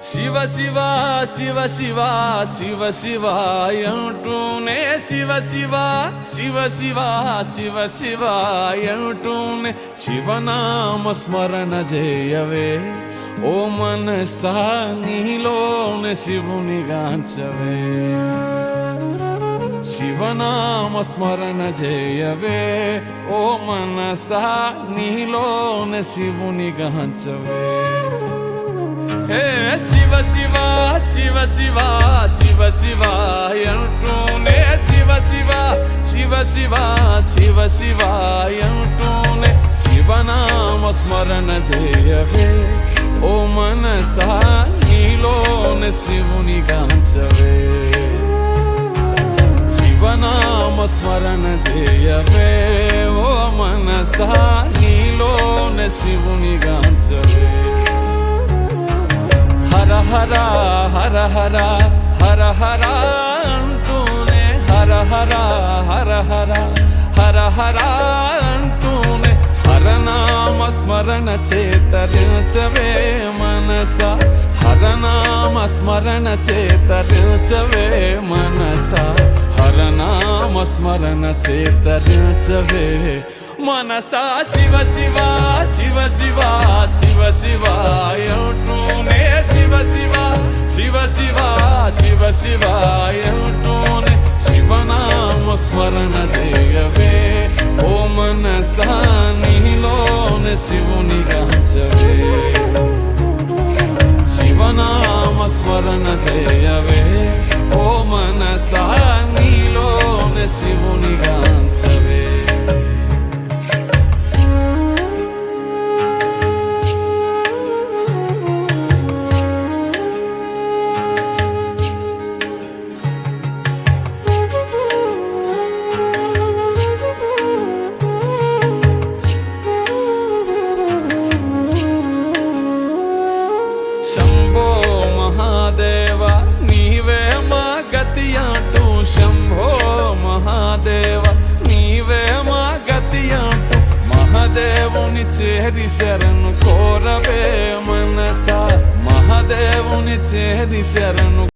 శివ శివ శివ శివ శివ శివ అంటూనే శివ శివ శివ శివ శివ శివ అంటూనే శివనామ స్మరణ చేయవే ఓ మనసా నీలోనే శివుని గాంచవే శివనామ స్మరణ చేయవే ఓ మనసా నీలోనే శివుని గాంచవే శివ శివ శివ శివ శివ శివ అంటూనే శివ శివ శివ శివ శివ శివ అంటూనే శివనామ స్మరణ చేయవే ఓ మనసా నీలోనే శివుని గాంచవే శివనామ స్మరణ చేయవే ఓ మనసా నీలోనే శివుని గాంచవే హర హర హర హర హర హర అంటూనే హర హర హర హర హర హర అంటూనే హరనామ స్మరణ చేతరించవే మనస హరనామ స్మరణ చేతరించవే మనస హరనామ స్మరణ చేతరించవే మనసా శివ శివ శివ శివ శివ శివ అంటూనే శివ శివ శివ శివ శివ శివ అంటూనే శివనామ స్మరణ చేయవే ఓ మనసా నీలోనే శివుని గాంచవే శివనామ స్మరణ చేయవే ఓ మనసా నీలోనే శివుని గాంచవే శంభో మహాదేవ నీవే మా గతి అంటూ శంభో మహాదేవ నీవే మా గతి అంటూ మహాదేవుని చేరి శరణు కోరవే మనసా మహాదేవుని చేరి శరణు